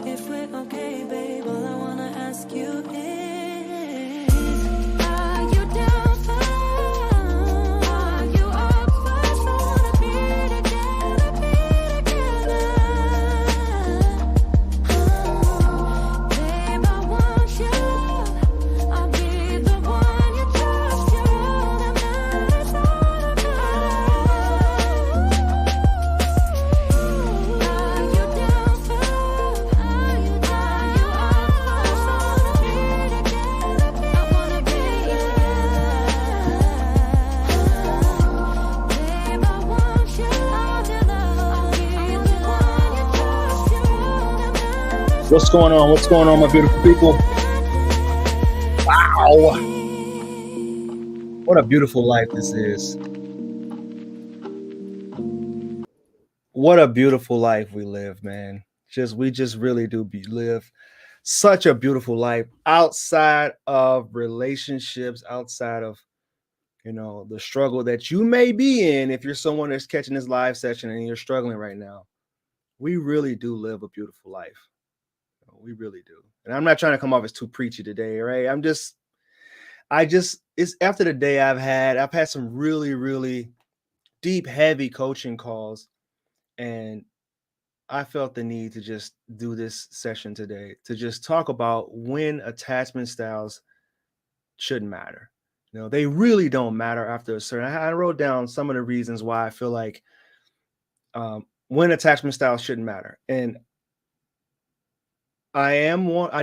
if we're okay, babe. All I wanna ask you is, are you down for? Are you up for? Just wanna be together, be together. Babe, I want you. I'll be the one you trust. You're all that matters, all that matters. Are you down for? Are you up for? Just wanna be together. Babe, I want you. I'll be the one you trust. You're all that matters. What's going on? What's going on, my beautiful people? Wow. What a beautiful life this is. What a beautiful life we live, man. We just really do live such a beautiful life outside of relationships, outside of, the struggle that you may be in. If you're someone that's catching this live session and you're struggling right now, we really do live a beautiful life. We really do. And I'm not trying to come off as too preachy today, right? It's after the day I've had some really, really deep, heavy coaching calls. And I felt the need to just do this session today to just talk about when attachment styles shouldn't matter. They really don't matter after a certain. I wrote down some of the reasons why I feel like when attachment styles shouldn't matter. And I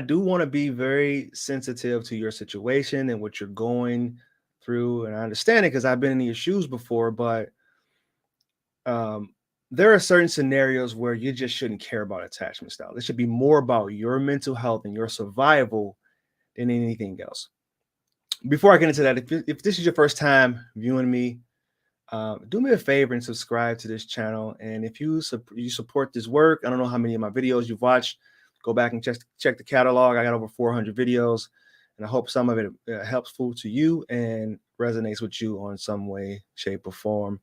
do want to be very sensitive to your situation and what you're going through. And I understand it because I've been in your shoes before, but there are certain scenarios where you just shouldn't care about attachment style. It should be more about your mental health and your survival than anything else. Before I get into that, if this is your first time viewing me, do me a favor and subscribe to this channel. And if you support this work, I don't know how many of my videos you've watched. Go back and check the catalog. I got over 400 videos, and I hope some of it helpful to you and resonates with you on some way, shape, or form.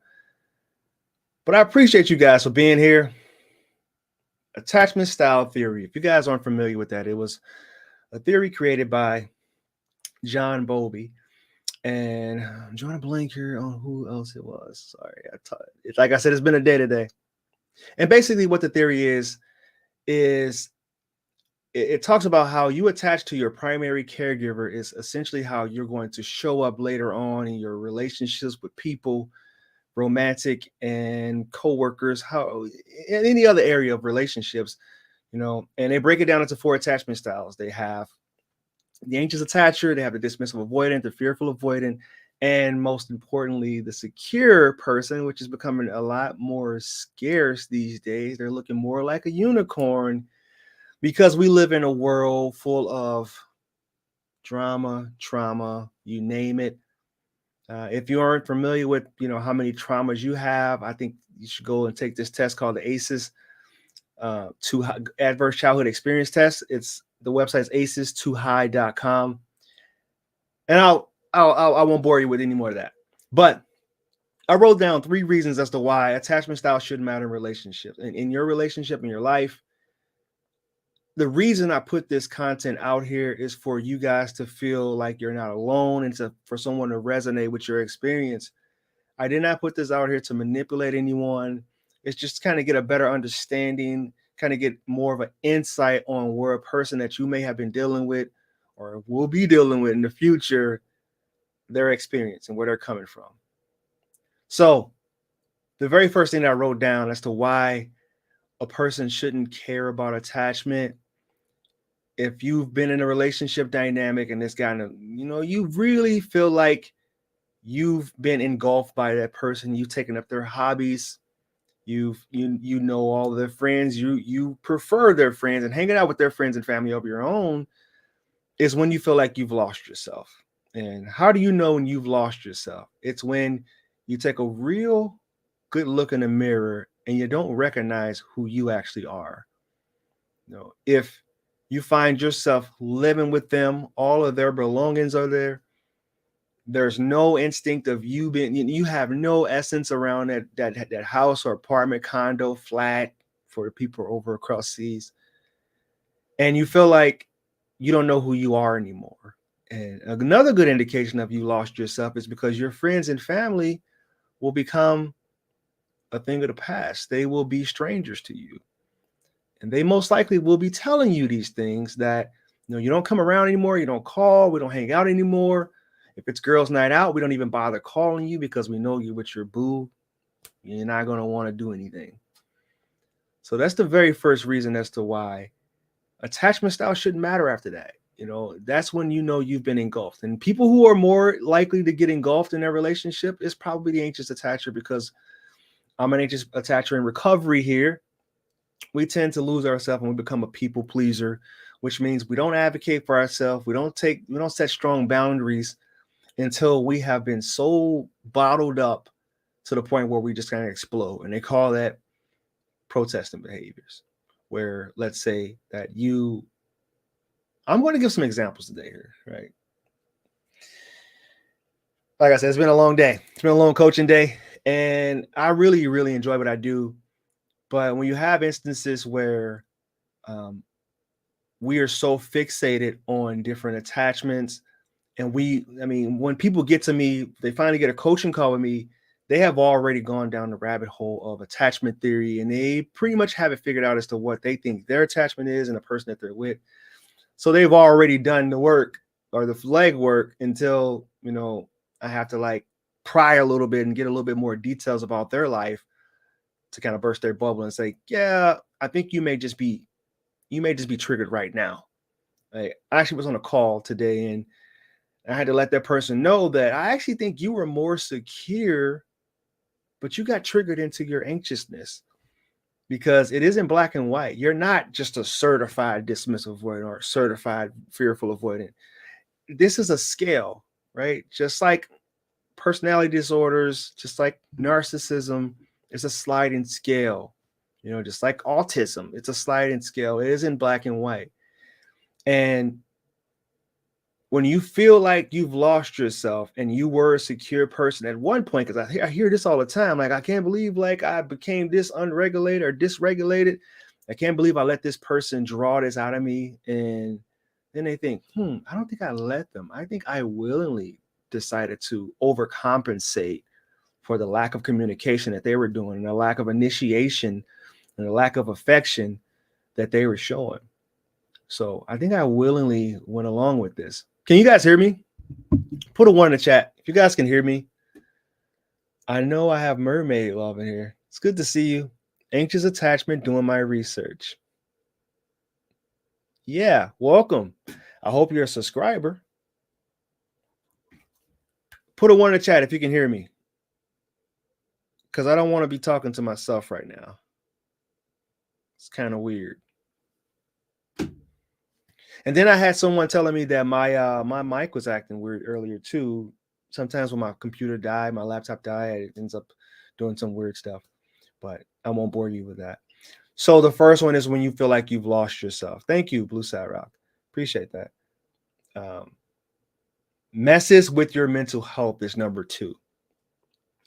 But I appreciate you guys for being here. Attachment style theory. If you guys aren't familiar with that, it was a theory created by John Bowlby. And I'm drawing a blank here on who else it was. Sorry. Like I said, it's been a day today. And basically what the theory is it talks about how you attach to your primary caregiver is essentially how you're going to show up later on in your relationships with people, romantic and coworkers, how in any other area of relationships, and they break it down into 4 attachment styles. They have the anxious attacher, they have the dismissive avoidant, the fearful avoidant, and most importantly, the secure person, which is becoming a lot more scarce these days. They're looking more like a unicorn because we live in a world full of drama, trauma, you name it. If you aren't familiar with, how many traumas you have, I think you should go and take this test called the ACEs, Adverse Childhood Experience Test. The website is aces2high.com. And I won't bore you with any more of that. But I wrote down 3 reasons as to why attachment style shouldn't matter in relationships. In your relationship, in your life, the reason I put this content out here is for you guys to feel like you're not alone and for someone to resonate with your experience. I did not put this out here to manipulate anyone. It's just kind of get a better understanding, kind of get more of an insight on where a person that you may have been dealing with or will be dealing with in the future, their experience and where they're coming from. So the very first thing that I wrote down as to why a person shouldn't care about attachment, if you've been in a relationship dynamic and this guy, you really feel like you've been engulfed by that person, you've taken up their hobbies, you know all of their friends, you prefer their friends, and hanging out with their friends and family over your own is when you feel like you've lost yourself. And how do you know when you've lost yourself? It's when you take a real good look in the mirror and you don't recognize who you actually are. If you find yourself living with them, all of their belongings are there. There's no instinct of you have no essence around that house or apartment, condo, flat for people over across seas. and you feel like you don't know who you are anymore. And another good indication of you lost yourself is because your friends and family will become a thing of the past. They will be strangers to you. And they most likely will be telling you these things that, you don't come around anymore. You don't call. We don't hang out anymore. If it's girls' night out, we don't even bother calling you because we know you're with your boo. You're not going to want to do anything. So that's the very first reason as to why attachment style shouldn't matter after that. That's when you've been engulfed. And people who are more likely to get engulfed in their relationship is probably the anxious attacher, because I'm an anxious attacher in recovery here. We tend to lose ourselves and we become a people pleaser, which means we don't advocate for ourselves. We don't set strong boundaries until we have been so bottled up to the point where we just kind of explode. And they call that protesting behaviors, where let's say that I'm going to give some examples today here, right? Like I said, it's been a long day. It's been a long coaching day, and I really, really enjoy what I do. But when you have instances where we are so fixated on different attachments, and when people get to me, they finally get a coaching call with me, they have already gone down the rabbit hole of attachment theory, and they pretty much have it figured out as to what they think their attachment is and the person that they're with. So they've already done the work or the leg work until, I have to pry a little bit and get a little bit more details about their life to kind of burst their bubble and say, yeah, I think you may just be triggered right now. I actually was on a call today, and I had to let that person know that I actually think you were more secure, but you got triggered into your anxiousness, because it isn't black and white. You're not just a certified dismissive avoidant or a certified fearful avoidant. This is a scale, right? Just like personality disorders, just like narcissism, it's a sliding scale. Just like autism, it's a sliding scale. It isn't black and white. And when you feel like you've lost yourself and you were a secure person at one point, because I hear this all the time, I can't believe I became this unregulated or dysregulated. I can't believe I let this person draw this out of me. And then they think, I don't think I let them. I think I willingly decided to overcompensate for the lack of communication that they were doing, and the lack of initiation and the lack of affection that they were showing. So I think I willingly went along with this. Can you guys hear me? Put a 1 in the chat if you guys can hear me. I know I have mermaid love in here. It's good to see you. Anxious attachment, doing my research. Yeah, welcome. I hope you're a subscriber. Put a 1 in the chat if you can hear me, because I don't want to be talking to myself right now. It's kind of weird. And then I had someone telling me that my mic was acting weird earlier too. Sometimes when my computer died, my laptop died, it ends up doing some weird stuff. But I won't bore you with that. So the first one is when you feel like you've lost yourself. Thank you, Blue Side Rock. Appreciate that. Messes with your mental health is number 2.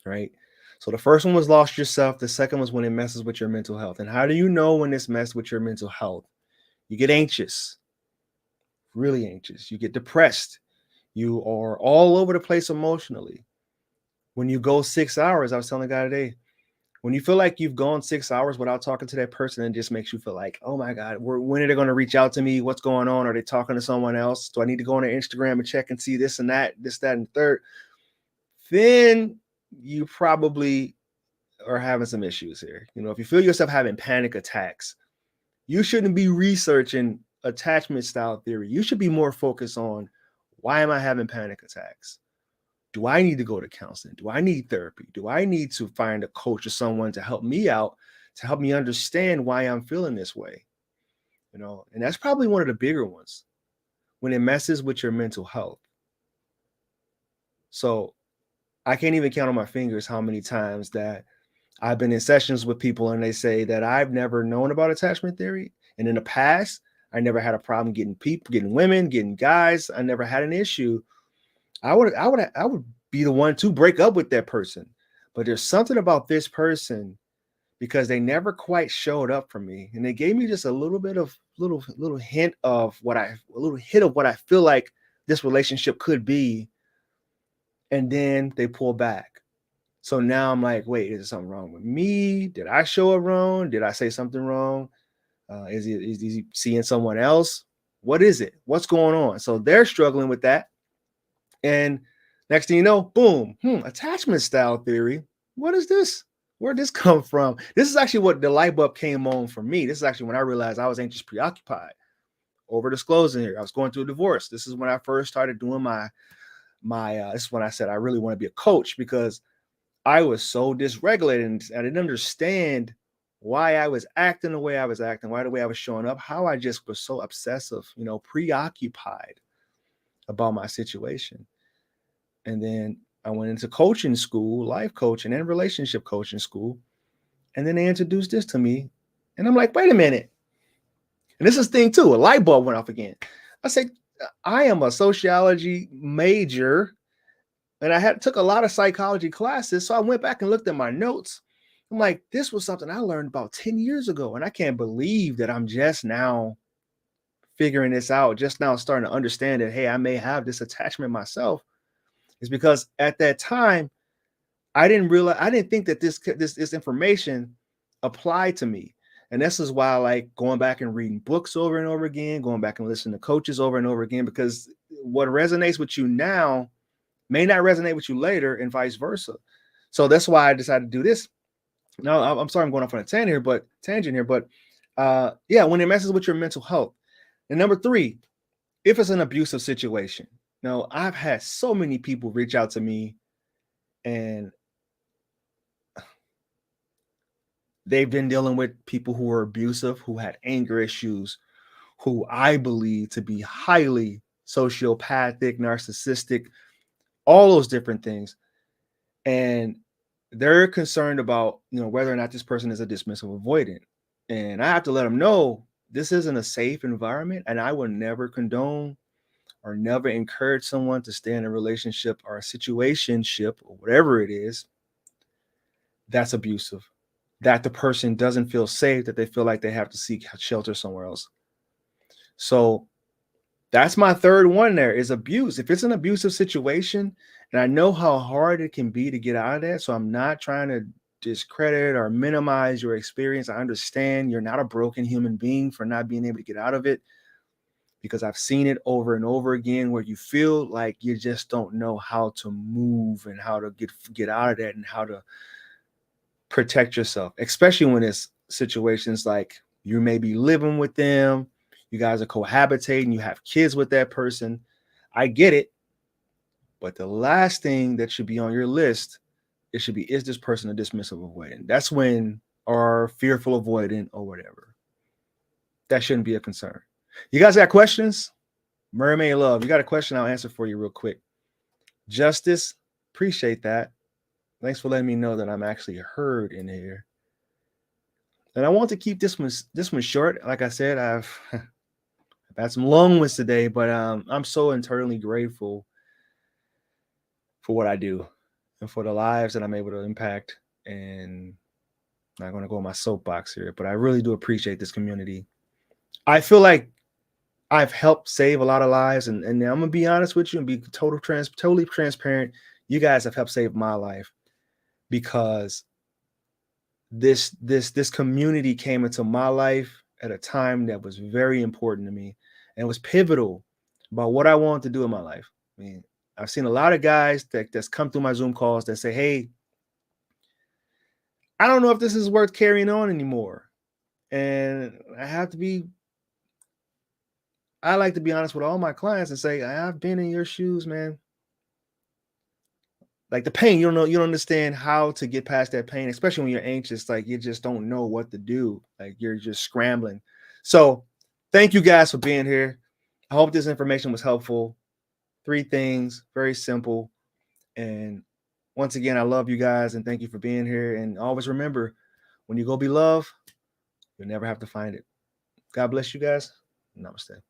Right? So the first one was lost yourself. The second was when it messes with your mental health. And how do you know when it's messed with your mental health? You get anxious. Really anxious. You get depressed. You are all over the place emotionally. When you go 6 hours, I was telling the guy today, when you feel like you've gone 6 hours without talking to that person, it just makes you feel like, oh my God, when are they going to reach out to me? What's going on? Are they talking to someone else? Do I need to go on their Instagram and check and see this and that, and the third? Then you probably are having some issues here. If you feel yourself having panic attacks, you shouldn't be researching attachment style theory. You should be more focused on, why am I having panic attacks? Do I need to go to counseling? Do I need therapy? Do I need to find a coach or someone to help me out, to help me understand why I'm feeling this way? And that's probably one of the bigger ones, when it messes with your mental health. So I can't even count on my fingers how many times that I've been in sessions with people and they say that I've never known about attachment theory. And in the past, I never had a problem getting people, getting women, getting guys. I never had an issue. I would be the one to break up with that person. But there's something about this person because they never quite showed up for me, and they gave me just a little bit of little hint of what I feel like this relationship could be, and then they pull back. So now I'm like, wait, is there something wrong with me? Did I show up wrong? Did I say something wrong? Is he seeing someone else? What is it? What's going on? So they're struggling with that. And next thing you know, boom, attachment style theory. What is this? Where'd this come from? This is actually what the light bulb came on for me. This is actually when I realized I was anxious preoccupied. Over disclosing here, I was going through a divorce. This is when I first started doing this is when I said I really want to be a coach, because I was so dysregulated and I didn't understand why I was acting the way I was acting, why the way I was showing up, how I just was so obsessive, preoccupied about my situation. And then I went into coaching school, life coaching and relationship coaching school. And then they introduced this to me. And I'm like, wait a minute. And this is thing too, a light bulb went off again. I said, I am a sociology major and I took a lot of psychology classes. So I went back and looked at my notes. I'm like, this was something I learned about 10 years ago. And I can't believe that I'm just now figuring this out, just now starting to understand that, hey, I may have this attachment myself. It's because at that time, I didn't think that this information applied to me. And this is why I like going back and reading books over and over again, going back and listening to coaches over and over again, because what resonates with you now may not resonate with you later, and vice versa. So that's why I decided to do this. Now, I'm sorry I'm going off on a tangent here, but when it messes with your mental health. And number 3, if it's an abusive situation. Now, I've had so many people reach out to me and they've been dealing with people who are abusive, who had anger issues, who I believe to be highly sociopathic, narcissistic, all those different things. And they're concerned about, whether or not this person is a dismissive avoidant. And I have to let them know this isn't a safe environment, and I will never condone or never encourage someone to stay in a relationship or a situationship or whatever it is that's abusive, that the person doesn't feel safe, that they feel like they have to seek shelter somewhere else. So that's my third one there, is abuse. If it's an abusive situation, and I know how hard it can be to get out of that, so I'm not trying to discredit or minimize your experience. I understand you're not a broken human being for not being able to get out of it, because I've seen it over and over again where you feel like you just don't know how to move and how to get out of that and how to protect yourself, especially when it's situations like you may be living with them, you guys are cohabitating, you have kids with that person. I get it. But the last thing that should be on your list, it should be, is this person a dismissive avoidant? That's when, or fearful avoidant or whatever. That shouldn't be a concern. You guys got questions? Mermaid Love, you got a question? I'll answer for you real quick. Justice, appreciate that. Thanks for letting me know that I'm actually heard in here. And I want to keep this one short. Like I said, I've had some long ones today, but I'm so internally grateful for what I do and for the lives that I'm able to impact. And I'm not going to go on my soapbox here, but I really do appreciate this community. I feel like I've helped save a lot of lives, and I'm going to be honest with you and be totally transparent. You guys have helped save my life, because this community came into my life at a time that was very important to me and was pivotal about what I wanted to do in my life. I mean, I've seen a lot of guys that's come through my Zoom calls that say, hey, I don't know if this is worth carrying on anymore. And I like to be honest with all my clients and say, I've been in your shoes, man. Like the pain, you don't understand how to get past that pain, especially when you're anxious. Like you just don't know what to do. Like you're just scrambling. So thank you guys for being here. I hope this information was helpful. 3 things, very simple. And once again, I love you guys and thank you for being here. And always remember, when you go be loved, you'll never have to find it. God bless you guys. Namaste.